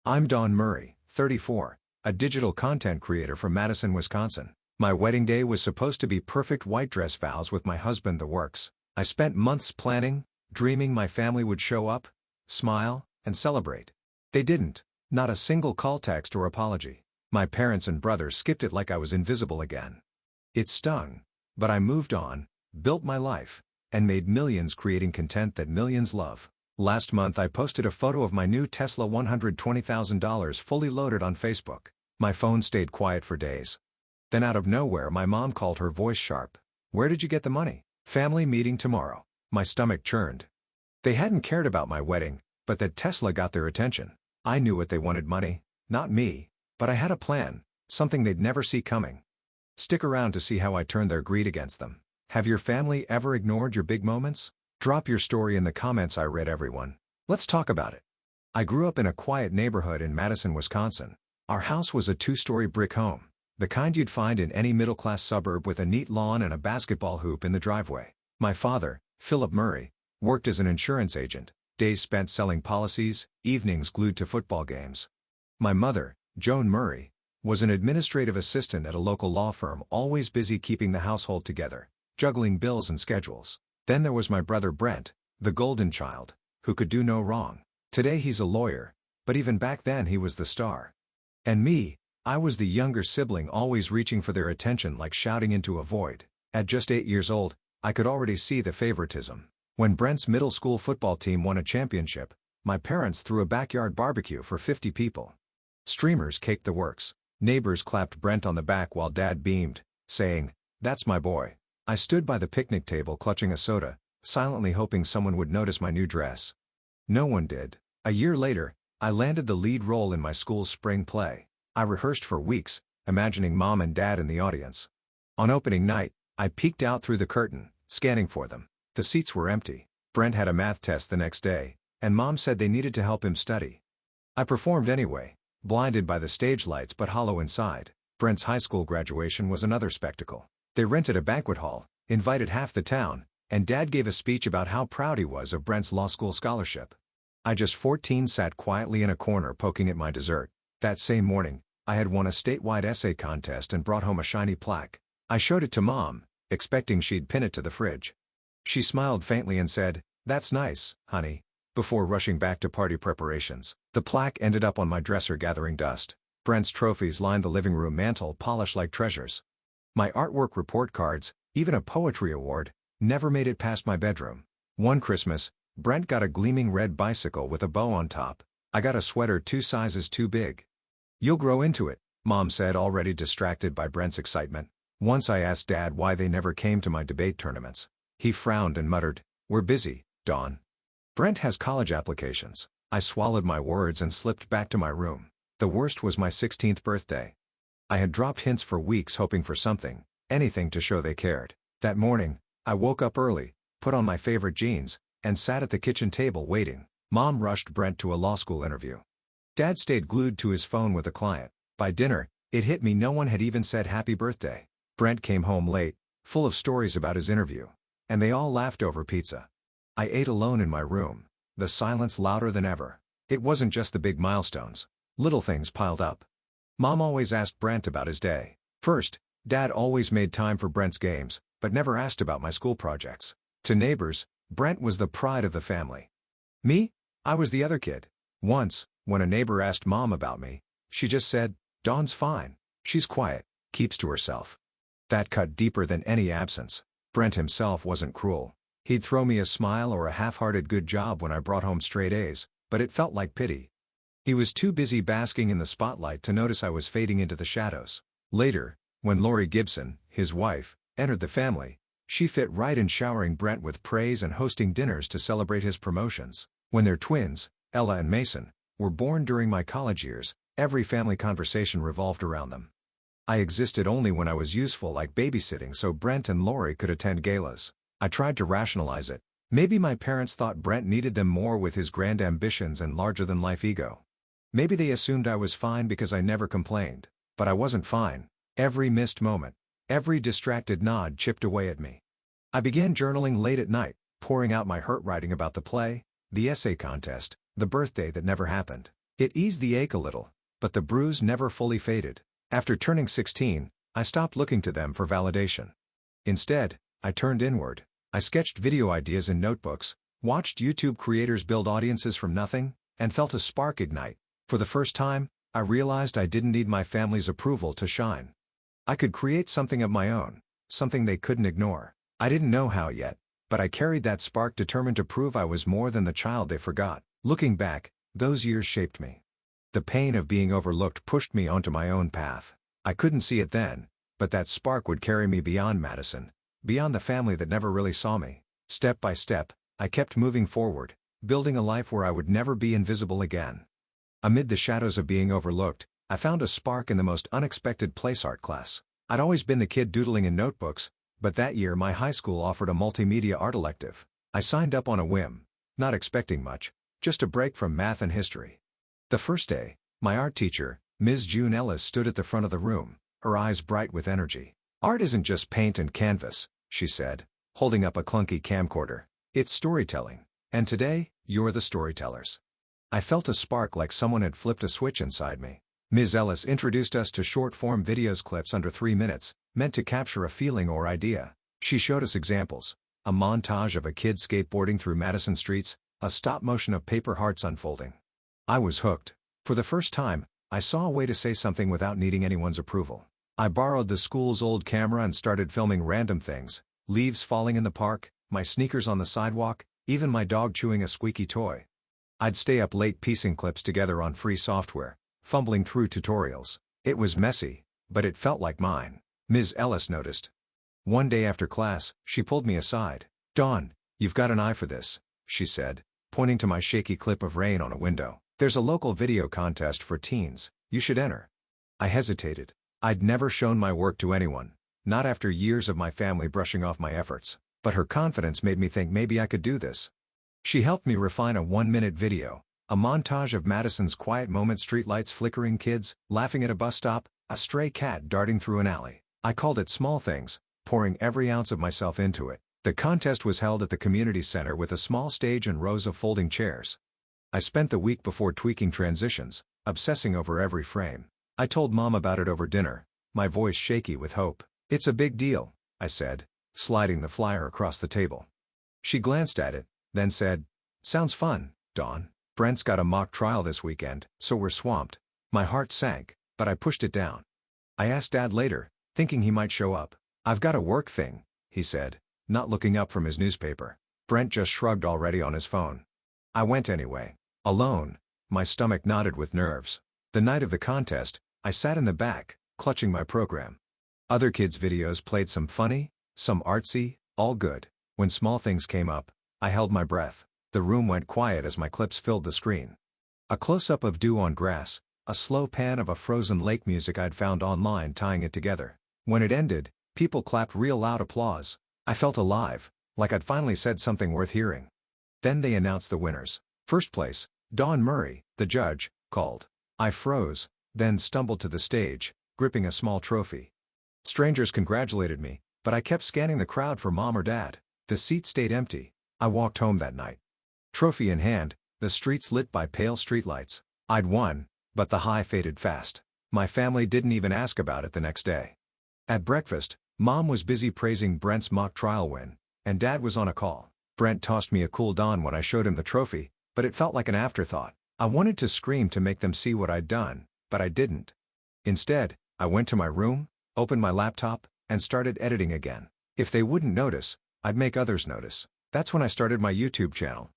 I'm Don Murray, 34, a digital content creator from Madison, Wisconsin. My wedding day was supposed to be perfect white dress vows with my husband, the works. I spent months planning, dreaming my family would show up, smile, and celebrate. They didn't. Not a single call, text, or apology. My parents and brothers skipped it like I was invisible again. It stung. But I moved on, built my life, and made millions creating content that millions love. Last month I posted a photo of my new Tesla $120,000 fully loaded on Facebook. My phone stayed quiet for days. Then out of nowhere my mom called, her voice sharp. "Where did you get the money?" "Family meeting tomorrow." My stomach churned. They hadn't cared about my wedding, but that Tesla got their attention. I knew what they wanted: money, not me. But I had a plan, something they'd never see coming. Stick around to see how I turned their greed against them. Have your family ever ignored your big moments? Drop your story in the comments. I read everyone. Let's talk about it. I grew up in a quiet neighborhood in Madison, Wisconsin. Our house was a 2-story brick home, the kind you'd find in any middle-class suburb, with a neat lawn and a basketball hoop in the driveway. My father, Philip Murray, worked as an insurance agent, days spent selling policies, evenings glued to football games. My mother, Joan Murray, was an administrative assistant at a local law firm, always busy keeping the household together, juggling bills and schedules. Then there was my brother Brent, the golden child, who could do no wrong. Today he's a lawyer, but even back then he was the star. And me, I was the younger sibling, always reaching for their attention like shouting into a void. At just 8 years old, I could already see the favoritism. When Brent's middle school football team won a championship, my parents threw a backyard barbecue for 50 people. Streamers caked the works. Neighbors clapped Brent on the back while Dad beamed, saying, "That's my boy." I stood by the picnic table clutching a soda, silently hoping someone would notice my new dress. No one did. A year later, I landed the lead role in my school's spring play. I rehearsed for weeks, imagining Mom and Dad in the audience. On opening night, I peeked out through the curtain, scanning for them. The seats were empty. Brent had a math test the next day, and Mom said they needed to help him study. I performed anyway, blinded by the stage lights but hollow inside. Brent's high school graduation was another spectacle. They rented a banquet hall, invited half the town, and Dad gave a speech about how proud he was of Brent's law school scholarship. I, just 14, sat quietly in a corner poking at my dessert. That same morning, I had won a statewide essay contest and brought home a shiny plaque. I showed it to Mom, expecting she'd pin it to the fridge. She smiled faintly and said, "That's nice, honey," before rushing back to party preparations. The plaque ended up on my dresser gathering dust. Brent's trophies lined the living room mantel, polished like treasures. My artwork, report cards, even a poetry award, never made it past my bedroom. One Christmas, Brent got a gleaming red bicycle with a bow on top. I got a sweater 2 sizes too big. "You'll grow into it," Mom said, already distracted by Brent's excitement. Once I asked Dad why they never came to my debate tournaments. He frowned and muttered, "We're busy, Dawn. Brent has college applications." I swallowed my words and slipped back to my room. The worst was my 16th birthday. I had dropped hints for weeks, hoping for something, anything to show they cared. That morning, I woke up early, put on my favorite jeans, and sat at the kitchen table waiting. Mom rushed Brent to a law school interview. Dad stayed glued to his phone with a client. By dinner, it hit me no one had even said happy birthday. Brent came home late, full of stories about his interview. And they all laughed over pizza. I ate alone in my room, the silence louder than ever. It wasn't just the big milestones. Little things piled up. Mom always asked Brent about his day. First, Dad always made time for Brent's games, but never asked about my school projects. To neighbors, Brent was the pride of the family. Me? I was the other kid. Once, when a neighbor asked Mom about me, she just said, "Dawn's fine. She's quiet, keeps to herself." That cut deeper than any absence. Brent himself wasn't cruel. He'd throw me a smile or a half-hearted good job when I brought home straight A's, but it felt like pity. He was too busy basking in the spotlight to notice I was fading into the shadows. Later, when Lori Gibson, his wife, entered the family, she fit right in, showering Brent with praise and hosting dinners to celebrate his promotions. When their twins, Ella and Mason, were born during my college years, every family conversation revolved around them. I existed only when I was useful, like babysitting so Brent and Lori could attend galas. I tried to rationalize it. Maybe my parents thought Brent needed them more with his grand ambitions and larger-than-life ego. Maybe they assumed I was fine because I never complained. But I wasn't fine. Every missed moment, every distracted nod chipped away at me. I began journaling late at night, pouring out my hurt, writing about the play, the essay contest, the birthday that never happened. It eased the ache a little, but the bruise never fully faded. After turning 16, I stopped looking to them for validation. Instead, I turned inward. I sketched video ideas in notebooks, watched YouTube creators build audiences from nothing, and felt a spark ignite. For the first time, I realized I didn't need my family's approval to shine. I could create something of my own, something they couldn't ignore. I didn't know how yet, but I carried that spark determined to prove I was more than the child they forgot. Looking back, those years shaped me. The pain of being overlooked pushed me onto my own path. I couldn't see it then, but that spark would carry me beyond Madison, beyond the family that never really saw me. Step by step, I kept moving forward, building a life where I would never be invisible again. Amid the shadows of being overlooked, I found a spark in the most unexpected place art class. I'd always been the kid doodling in notebooks, but that year my high school offered a multimedia art elective. I signed up on a whim, not expecting much, just a break from math and history. The first day, my art teacher, Ms. June Ellis, stood at the front of the room, her eyes bright with energy. "Art isn't just paint and canvas," she said, holding up a clunky camcorder. "It's storytelling. And today, you're the storytellers." I felt a spark like someone had flipped a switch inside me. Ms. Ellis introduced us to short-form videos, clips under 3 minutes, meant to capture a feeling or idea. She showed us examples, a montage of a kid skateboarding through Madison streets, a stop-motion of paper hearts unfolding. I was hooked. For the first time, I saw a way to say something without needing anyone's approval. I borrowed the school's old camera and started filming random things, leaves falling in the park, my sneakers on the sidewalk, even my dog chewing a squeaky toy. I'd stay up late piecing clips together on free software, fumbling through tutorials. It was messy, but it felt like mine. Ms. Ellis noticed. One day after class, she pulled me aside. "Don, you've got an eye for this," she said, pointing to my shaky clip of rain on a window. "There's a local video contest for teens. You should enter." I hesitated. I'd never shown my work to anyone, not after years of my family brushing off my efforts, but her confidence made me think maybe I could do this. She helped me refine a 1-minute video, a montage of Madison's quiet moments: streetlights flickering, kids laughing at a bus stop, a stray cat darting through an alley. I called it Small Things, pouring every ounce of myself into it. The contest was held at the community center with a small stage and rows of folding chairs. I spent the week before tweaking transitions, obsessing over every frame. I told Mom about it over dinner, my voice shaky with hope. "It's a big deal," I said, sliding the flyer across the table. She glanced at it, then said, "Sounds fun, Dawn. Brent's got a mock trial this weekend, so we're swamped." My heart sank, but I pushed it down. I asked Dad later, thinking he might show up. "I've got a work thing," he said, not looking up from his newspaper. Brent just shrugged, already on his phone. I went anyway. Alone, my stomach knotted with nerves. The night of the contest, I sat in the back, clutching my program. Other kids' videos played, some funny, some artsy, all good. When Small Things came up, I held my breath. The room went quiet as my clips filled the screen. A close-up of dew on grass, a slow pan of a frozen lake, music I'd found online tying it together. When it ended, people clapped real loud applause. I felt alive, like I'd finally said something worth hearing. Then they announced the winners. First place, Dawn Murray, the judge, called. I froze, then stumbled to the stage, gripping a small trophy. Strangers congratulated me, but I kept scanning the crowd for Mom or Dad. The seat stayed empty. I walked home that night. Trophy in hand, the streets lit by pale streetlights. I'd won, but the high faded fast. My family didn't even ask about it the next day. At breakfast, Mom was busy praising Brent's mock trial win, and Dad was on a call. Brent tossed me a cool Dawn when I showed him the trophy, but it felt like an afterthought. I wanted to scream to make them see what I'd done, but I didn't. Instead, I went to my room, opened my laptop, and started editing again. If they wouldn't notice, I'd make others notice. That's when I started my YouTube channel.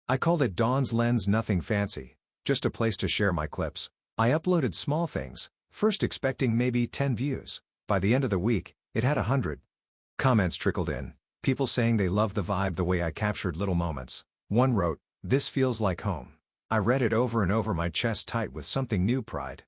I called it Dawn's Lens, nothing fancy, just a place to share my clips. I uploaded Small Things, first expecting maybe 10 views. By the end of the week, it had 100. Comments trickled in, people saying they loved the vibe, the way I captured little moments. One wrote, "This feels like home." I read it over and over, my chest tight with something new, pride.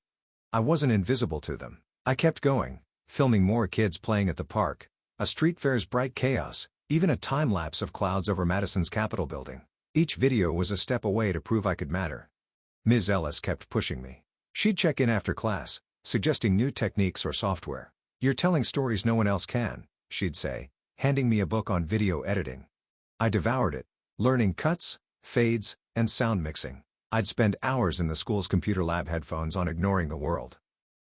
I wasn't invisible to them. I kept going, filming more kids playing at the park, a street fair's bright chaos, even a time-lapse of clouds over Madison's Capitol building. Each video was a step away to prove I could matter. Ms. Ellis kept pushing me. She'd check in after class, suggesting new techniques or software. "You're telling stories no one else can," she'd say, handing me a book on video editing. I devoured it, learning cuts, fades, and sound mixing. I'd spend hours in the school's computer lab headphones on ignoring the world.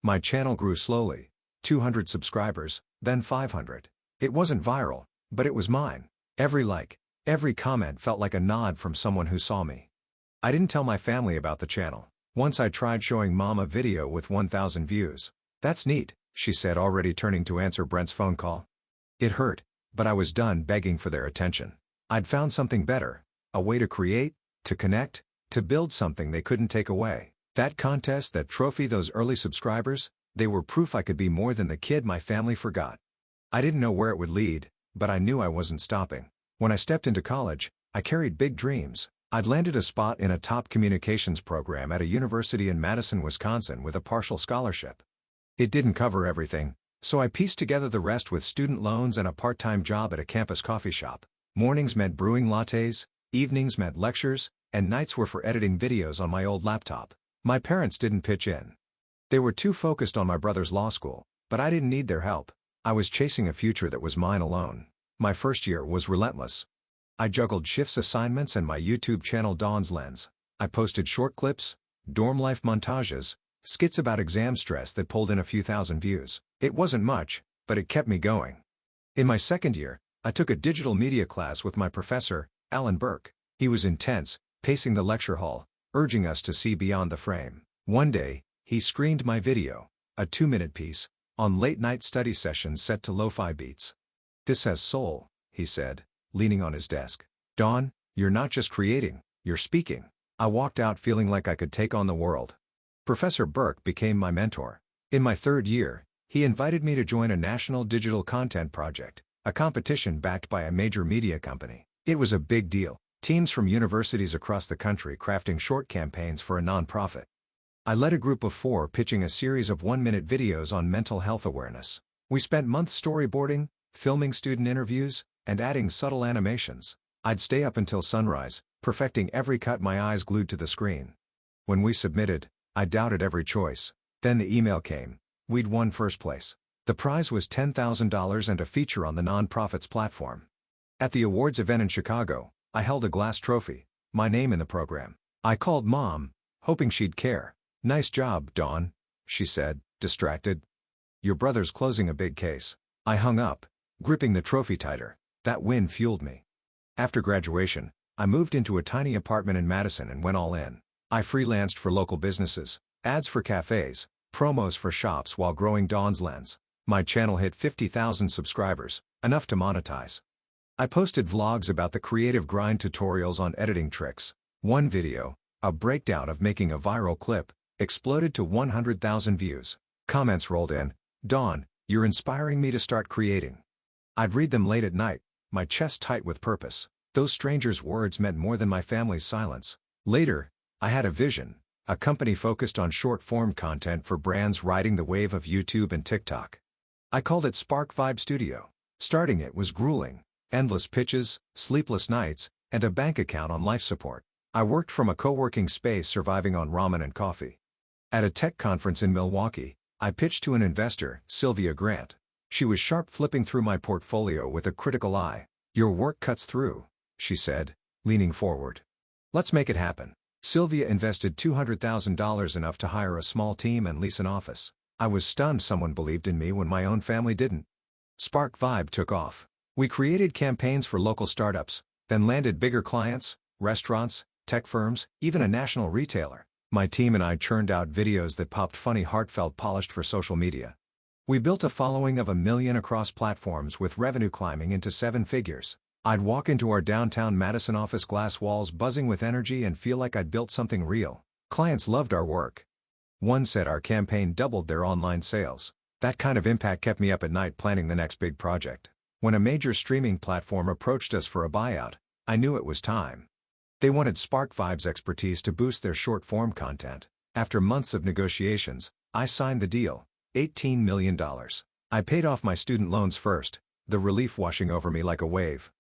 My channel grew slowly, 200 subscribers, then 500. It wasn't viral, but it was mine. Every like, every comment felt like a nod from someone who saw me. I didn't tell my family about the channel. Once I tried showing mom a video with 1,000 views. "That's neat," she said, already turning to answer Brent's phone call. It hurt, but I was done begging for their attention. I'd found something better, a way to create, to connect, to build something they couldn't take away. That contest, that trophy, those early subscribers, they were proof I could be more than the kid my family forgot. I didn't know where it would lead, but I knew I wasn't stopping. When I stepped into college, I carried big dreams. I'd landed a spot in a top communications program at a university in Madison, Wisconsin with a partial scholarship. It didn't cover everything, so I pieced together the rest with student loans and a part-time job at a campus coffee shop. Mornings meant brewing lattes, evenings meant lectures, and nights were for editing videos on my old laptop. My parents didn't pitch in. They were too focused on my brother's law school, but I didn't need their help. I was chasing a future that was mine alone. My first year was relentless. I juggled shifts, assignments, and my YouTube channel Dawn's Lens. I posted short clips, dorm life montages, skits about exam stress that pulled in a few thousand views. It wasn't much, but it kept me going. In my second year, I took a digital media class with my professor, Alan Burke. He was intense, pacing the lecture hall, urging us to see beyond the frame. One day, he screened my video, a 2-minute piece, on late-night study sessions set to lo-fi beats. "This has soul," he said, leaning on his desk. "Dawn, you're not just creating, you're speaking." I walked out feeling like I could take on the world. Professor Burke became my mentor. In my third year, he invited me to join a national digital content project, a competition backed by a major media company. It was a big deal. Teams from universities across the country crafting short campaigns for a nonprofit. I led a group of 4 pitching a series of 1-minute videos on mental health awareness. We spent months storyboarding, filming student interviews, and adding subtle animations. I'd stay up until sunrise, perfecting every cut, my eyes glued to the screen. When we submitted, I doubted every choice. Then the email came. We'd won first place. The prize was $10,000 and a feature on the nonprofit's platform. At the awards event in Chicago, I held a glass trophy, my name in the program. I called Mom, hoping she'd care. "Nice job, Dawn," she said, distracted. "Your brother's closing a big case." I hung up, gripping the trophy tighter. That win fueled me. After graduation, I moved into a tiny apartment in Madison and went all in. I freelanced for local businesses, ads for cafes, promos for shops while growing Dawn's Lens. My channel hit 50,000 subscribers, enough to monetize. I posted vlogs about the creative grind, tutorials on editing tricks. One video, a breakdown of making a viral clip, exploded to 100,000 views. Comments rolled in. "Dawn, you're inspiring me to start creating." I'd read them late at night, my chest tight with purpose. Those strangers' words meant more than my family's silence. Later, I had a vision, a company focused on short-form content for brands riding the wave of YouTube and TikTok. I called it Spark Vibe Studio. Starting it was grueling. Endless pitches, sleepless nights, and a bank account on life support. I worked from a co-working space, surviving on ramen and coffee. At a tech conference in Milwaukee, I pitched to an investor, Sylvia Grant. She was sharp, flipping through my portfolio with a critical eye. "Your work cuts through," she said, leaning forward. "Let's make it happen." Sylvia invested $200,000, enough to hire a small team and lease an office. I was stunned someone believed in me when my own family didn't. Spark Vibe took off. We created campaigns for local startups, then landed bigger clients, restaurants, tech firms, even a national retailer. My team and I churned out videos that popped, funny, heartfelt, polished for social media. We built a following of 1 million across platforms, with revenue climbing into 7 figures. I'd walk into our downtown Madison office, glass walls buzzing with energy, and feel like I'd built something real. Clients loved our work. One said our campaign doubled their online sales. That kind of impact kept me up at night planning the next big project. When a major streaming platform approached us for a buyout, I knew it was time. They wanted Spark Vibe's expertise to boost their short-form content. After months of negotiations, I signed the deal, $18 million. I paid off my student loans first, the relief washing over me like a wave.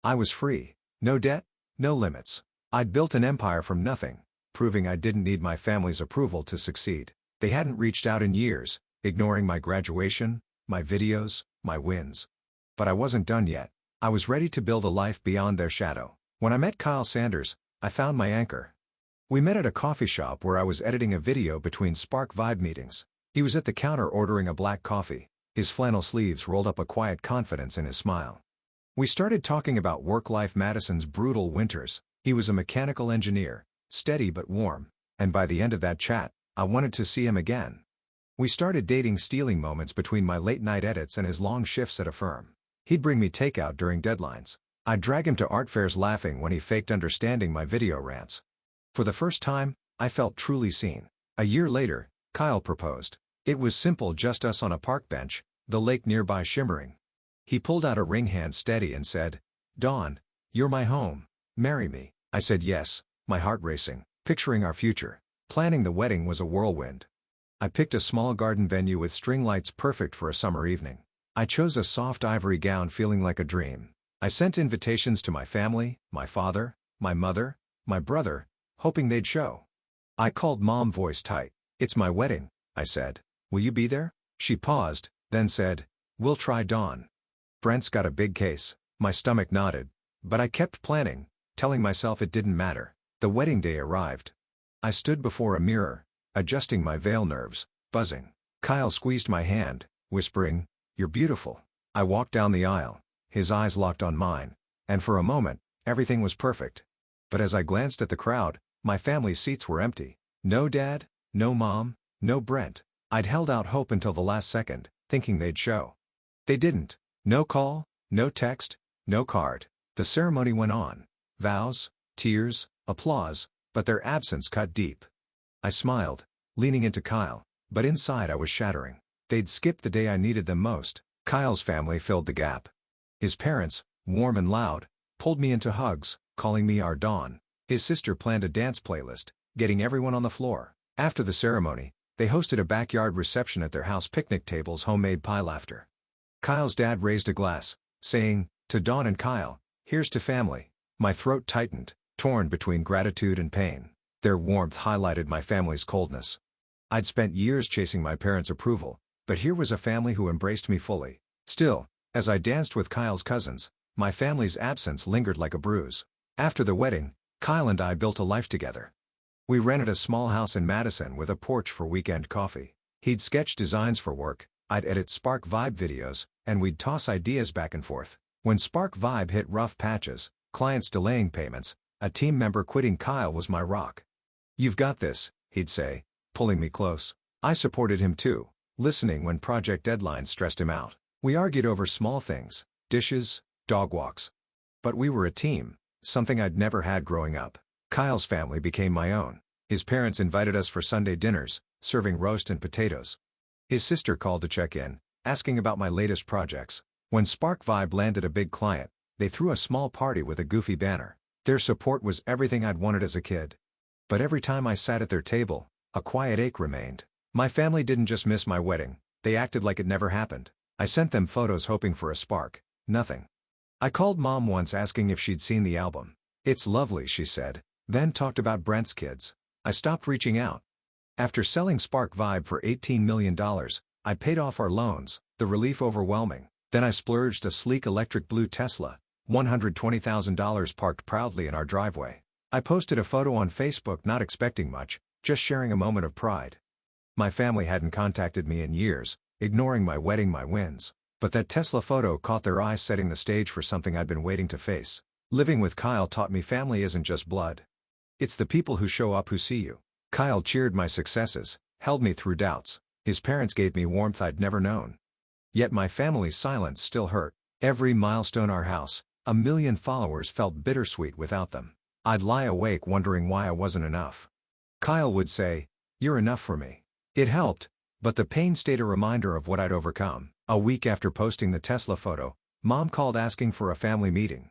I was free. No debt, no limits. I'd built an empire from nothing, proving I didn't need my family's approval to succeed. They hadn't reached out in years, ignoring my graduation, my videos, my wins. But I wasn't done yet. I was ready to build a life beyond their shadow. When I met Kyle Sanders, I found my anchor. We met at a coffee shop where I was editing a video between Spark Vibe meetings. He was at the counter ordering a black coffee, his flannel sleeves rolled up, a quiet confidence in his smile. We started talking about work-life. Madison's brutal winters. He was a mechanical engineer, steady but warm, and by the end of that chat, I wanted to see him again. We started dating, stealing moments between my late-night edits and his long shifts at a firm. He'd bring me takeout during deadlines. I'd drag him to art fairs, laughing when he faked understanding my video rants. For the first time, I felt truly seen. A year later, Kyle proposed. It was simple, just us on a park bench, the lake nearby shimmering. He pulled out a ring, hand steady, and said, "Dawn, you're my home. Marry me." I said yes, my heart racing, picturing our future. Planning the wedding was a whirlwind. I picked a small garden venue with string lights, perfect for a summer evening. I chose a soft ivory gown, feeling like a dream. I sent invitations to my family, my father, my mother, my brother, hoping they'd show. I called Mom, voice tight. "It's my wedding," I said. "Will you be there?" She paused, then said, "We'll try, Dawn." Brent's got a big case. My stomach nodded, but I kept planning, telling myself it didn't matter. The wedding day arrived. I stood before a mirror, adjusting my veil, nerves buzzing. Kyle squeezed my hand, whispering, "You're beautiful." I walked down the aisle, his eyes locked on mine, and for a moment, everything was perfect. But as I glanced at the crowd, my family's seats were empty. No dad, no mom, no Brent. I'd held out hope until the last second, thinking they'd show. They didn't. No call, no text, no card. The ceremony went on. Vows, tears, applause, but their absence cut deep. I smiled, leaning into Kyle, but inside I was shattering. They'd skipped the day I needed them most. Kyle's family filled the gap. His parents, warm and loud, pulled me into hugs, calling me our Dawn. His sister planned a dance playlist, getting everyone on the floor. After the ceremony, they hosted a backyard reception at their house, picnic tables, homemade pie, laughter. Kyle's dad raised a glass, saying, "To Dawn and Kyle, here's to family." My throat tightened, torn between gratitude and pain. Their warmth highlighted my family's coldness. I'd spent years chasing my parents' approval, but here was a family who embraced me fully. Still, as I danced with Kyle's cousins, my family's absence lingered like a bruise. After the wedding, Kyle and I built a life together. We rented a small house in Madison with a porch for weekend coffee. He'd sketch designs for work, I'd edit Spark Vibe videos, and we'd toss ideas back and forth. When Spark Vibe hit rough patches, clients delaying payments, a team member quitting, Kyle was my rock. "You've got this," he'd say, pulling me close. I supported him too, listening when project deadlines stressed him out. We argued over small things, dishes, dog walks. But we were a team, something I'd never had growing up. Kyle's family became my own. His parents invited us for Sunday dinners, serving roast and potatoes. His sister called to check in, asking about my latest projects. When Spark Vibe landed a big client, they threw a small party with a goofy banner. Their support was everything I'd wanted as a kid. But every time I sat at their table, a quiet ache remained. My family didn't just miss my wedding, they acted like it never happened. I sent them photos hoping for a spark. Nothing. I called Mom once asking if she'd seen the album. "It's lovely," she said, then talked about Brent's kids. I stopped reaching out. After selling Spark Vibe for $18 million, I paid off our loans, the relief overwhelming. Then I splurged a sleek electric blue Tesla, $120,000, parked proudly in our driveway. I posted a photo on Facebook, not expecting much, just sharing a moment of pride. My family hadn't contacted me in years, ignoring my wedding, my wins. But that Tesla photo caught their eye, setting the stage for something I'd been waiting to face. Living with Kyle taught me family isn't just blood. It's the people who show up who see you. Kyle cheered my successes, held me through doubts. His parents gave me warmth I'd never known. Yet my family's silence still hurt. Every milestone, our house, 1 million followers, felt bittersweet without them. I'd lie awake wondering why I wasn't enough. Kyle would say, "You're enough for me." It helped, but the pain stayed, a reminder of what I'd overcome. A week after posting the Tesla photo, Mom called asking for a family meeting.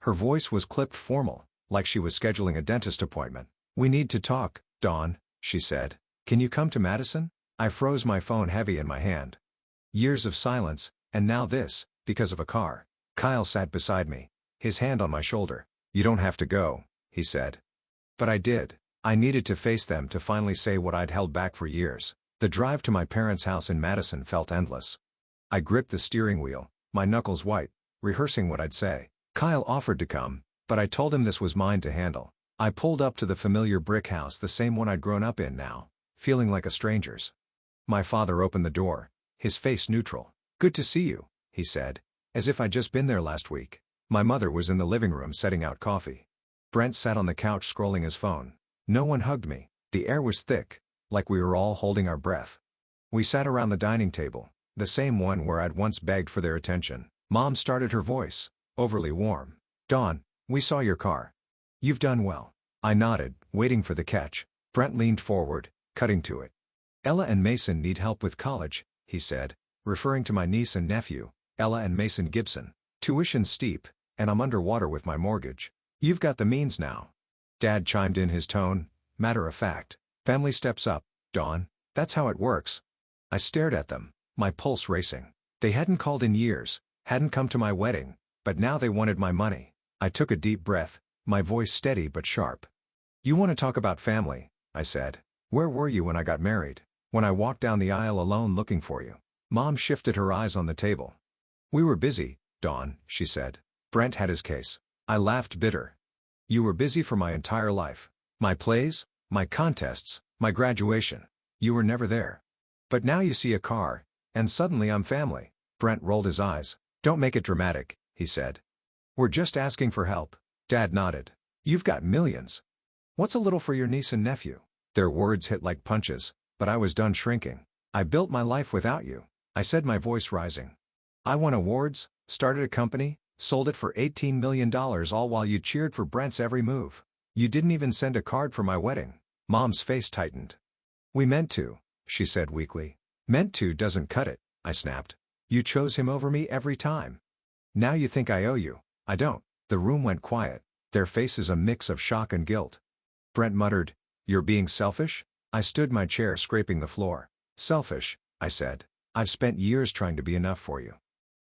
Her voice was clipped formal, like she was scheduling a dentist appointment. "We need to talk, Dawn," she said. "Can you come to Madison?" I froze, my phone heavy in my hand. Years of silence, and now this, because of a car. Kyle sat beside me, his hand on my shoulder. "You don't have to go," he said. But I did. I needed to face them, to finally say what I'd held back for years. The drive to my parents' house in Madison felt endless. I gripped the steering wheel, my knuckles white, rehearsing what I'd say. Kyle offered to come, but I told him this was mine to handle. I pulled up to the familiar brick house, the same one I'd grown up in now, feeling like a stranger's. My father opened the door, his face neutral. "Good to see you," he said, as if I'd just been there last week. My mother was in the living room setting out coffee. Brent sat on the couch scrolling his phone. No one hugged me. The air was thick, like we were all holding our breath. We sat around the dining table, the same one where I'd once begged for their attention. Mom started her voice, overly warm. "Dawn, we saw your car. You've done well." I nodded, waiting for the catch. Brent leaned forward, cutting to it. "Ella and Mason need help with college," he said, referring to my niece and nephew, Ella and Mason Gibson. "Tuition's steep, and I'm underwater with my mortgage. You've got the means now." Dad chimed in, his tone matter of fact. "Family steps up, Dawn. That's how it works." I stared at them, my pulse racing. They hadn't called in years, hadn't come to my wedding, but now they wanted my money. I took a deep breath, my voice steady but sharp. "You want to talk about family," I said. "Where were you when I got married? When I walked down the aisle alone looking for you?" Mom shifted her eyes on the table. "We were busy, Dawn," she said. "Brent had his case." I laughed bitter. "You were busy for my entire life. My plays, my contests, my graduation. You were never there. But now you see a car, and suddenly I'm family." Brent rolled his eyes. "Don't make it dramatic," he said. "We're just asking for help." Dad nodded. "You've got millions. What's a little for your niece and nephew?" Their words hit like punches, but I was done shrinking. "I built my life without you," I said, my voice rising. "I won awards, started a company, sold it for $18 million, all while you cheered for Brent's every move. You didn't even send a card for my wedding." Mom's face tightened. "We meant to," she said weakly. "Meant to doesn't cut it," I snapped. "You chose him over me every time. Now you think I owe you." "I don't." The room went quiet, their faces a mix of shock and guilt. Brent muttered, "You're being selfish?" I stood my chair, scraping the floor. "Selfish," I said. "I've spent years trying to be enough for you.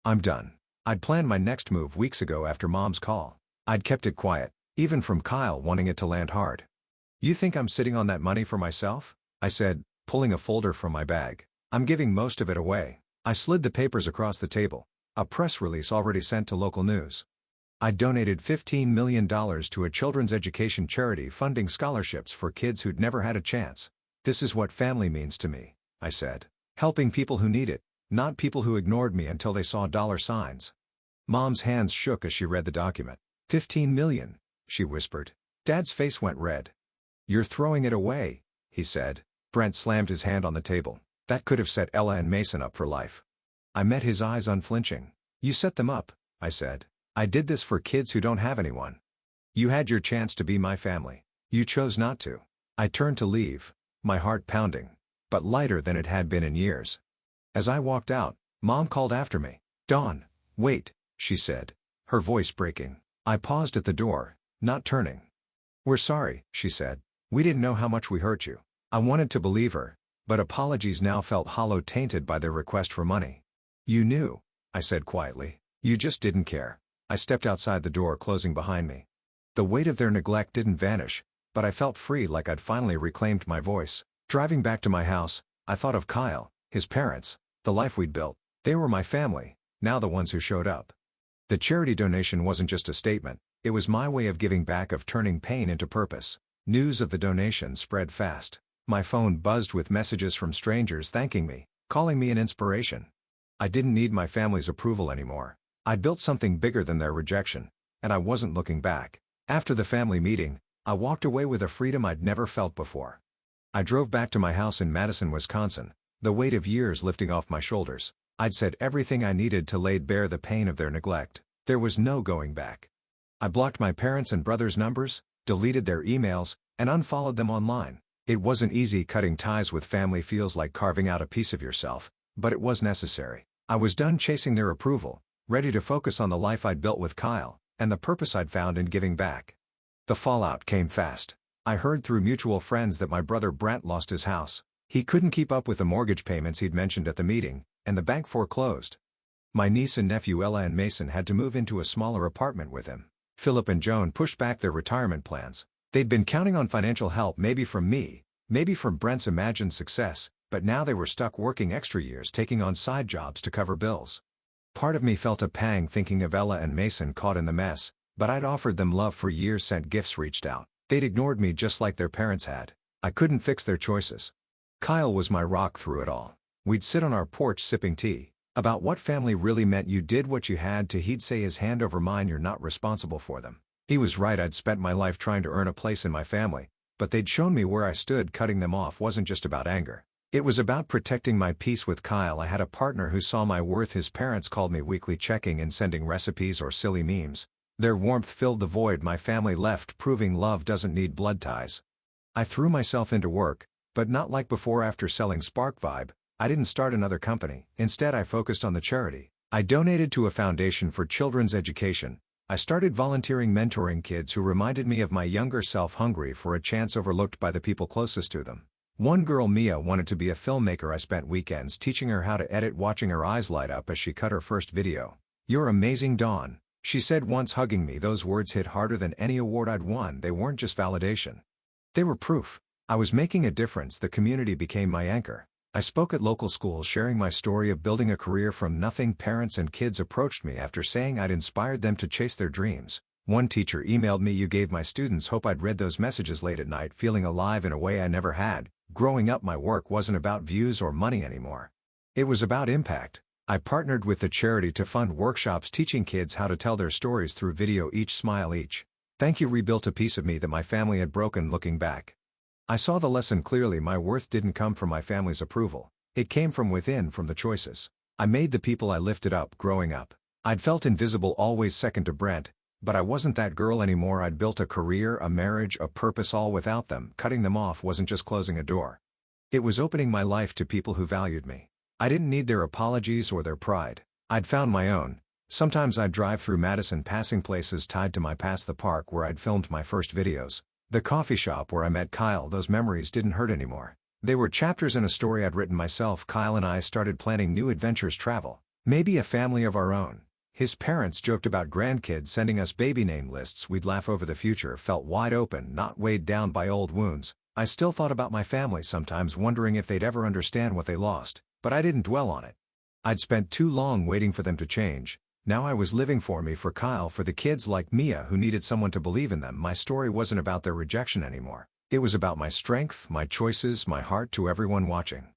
I'm done." I'd planned my next move weeks ago after Mom's call. I'd kept it quiet, even from Kyle wanting it to land hard. "You think I'm sitting on that money for myself?" I said, pulling a folder from my bag. "I'm giving most of it away." I slid the papers across the table, a press release already sent to local news. I donated $15 million to a children's education charity funding scholarships for kids who'd never had a chance. "This is what family means to me," I said. "Helping people who need it, not people who ignored me until they saw dollar signs." Mom's hands shook as she read the document. $15 million, she whispered. Dad's face went red. "You're throwing it away," he said. Brent slammed his hand on the table. "That could have set Ella and Mason up for life." I met his eyes unflinching. "You set them up," I said. "I did this for kids who don't have anyone. You had your chance to be my family. You chose not to." I turned to leave, my heart pounding, but lighter than it had been in years. As I walked out, Mom called after me. "Dawn, wait," she said, her voice breaking. I paused at the door, not turning. "We're sorry," she said. "We didn't know how much we hurt you." I wanted to believe her, but apologies now felt hollow, tainted by their request for money. "You knew," I said quietly. "You just didn't care." I stepped outside, the door closing behind me. The weight of their neglect didn't vanish, but I felt free, like I'd finally reclaimed my voice. Driving back to my house, I thought of Kyle, his parents, the life we'd built. They were my family, now the ones who showed up. The charity donation wasn't just a statement, it was my way of giving back, of turning pain into purpose. News of the donation spread fast. My phone buzzed with messages from strangers thanking me, calling me an inspiration. I didn't need my family's approval anymore. I'd built something bigger than their rejection, and I wasn't looking back. After the family meeting, I walked away with a freedom I'd never felt before. I drove back to my house in Madison, Wisconsin, the weight of years lifting off my shoulders. I'd said everything I needed to lay bare the pain of their neglect. There was no going back. I blocked my parents' and brothers' numbers, deleted their emails, and unfollowed them online. It wasn't easy. Cutting ties with family feels like carving out a piece of yourself, but it was necessary. I was done chasing their approval, ready to focus on the life I'd built with Kyle, and the purpose I'd found in giving back. The fallout came fast. I heard through mutual friends that my brother Brent lost his house. He couldn't keep up with the mortgage payments he'd mentioned at the meeting, and the bank foreclosed. My niece and nephew Ella and Mason had to move into a smaller apartment with him. Philip and Joan pushed back their retirement plans. They'd been counting on financial help, maybe from me, maybe from Brent's imagined success, but now they were stuck working extra years, taking on side jobs to cover bills. Part of me felt a pang thinking of Ella and Mason caught in the mess, but I'd offered them love for years, sent gifts, reached out. They'd ignored me just like their parents had. I couldn't fix their choices. Kyle was my rock through it all. We'd sit on our porch sipping tea. About what family really meant. You did what you had to. He'd say, his hand over mine, you're not responsible for them. He was right. I'd spent my life trying to earn a place in my family, but they'd shown me where I stood. Cutting them off wasn't just about anger. It was about protecting my peace. With Kyle, I had a partner who saw my worth. His parents called me weekly, checking in, sending recipes or silly memes. Their warmth filled the void my family left, proving love doesn't need blood ties. I threw myself into work, but not like before. After selling Spark Vibe, I didn't start another company. Instead, I focused on the charity. I donated to a foundation for children's education. I started volunteering, mentoring kids who reminded me of my younger self, hungry for a chance overlooked by the people closest to them. One girl, Mia, wanted to be a filmmaker. I spent weekends teaching her how to edit, watching her eyes light up as she cut her first video. "You're amazing, Dawn," she said once, hugging me. Those words hit harder than any award I'd won. They weren't just validation. They were proof. I was making a difference. The community became my anchor. I spoke at local schools, sharing my story of building a career from nothing. Parents and kids approached me after saying I'd inspired them to chase their dreams. One teacher emailed me, "You gave my students hope." I'd read those messages late at night, feeling alive in a way I never had. Growing up, my work wasn't about views or money anymore. It was about impact. I partnered with the charity to fund workshops teaching kids how to tell their stories through video. Each smile, each thank you rebuilt a piece of me that my family had broken. Looking back, I saw the lesson clearly. My worth didn't come from my family's approval. It came from within, from the choices I made, the people I lifted up. Growing up, I'd felt invisible, always second to Brent, but I wasn't that girl anymore. I'd built a career, a marriage, a purpose, all without them. Cutting them off wasn't just closing a door. It was opening my life to people who valued me. I didn't need their apologies or their pride. I'd found my own. Sometimes I'd drive through Madison, passing places tied to my past: the park where I'd filmed my first videos, the coffee shop where I met Kyle. Those memories didn't hurt anymore. They were chapters in a story I'd written myself. Kyle and I started planning new adventures, travel, maybe a family of our own. His parents joked about grandkids, sending us baby name lists. We'd laugh over the future, felt wide open, not weighed down by old wounds. I still thought about my family sometimes, wondering if they'd ever understand what they lost, but I didn't dwell on it. I'd spent too long waiting for them to change. Now I was living for me, for Kyle, for the kids like Mia who needed someone to believe in them. My story wasn't about their rejection anymore. It was about my strength, my choices, my heart. To everyone watching,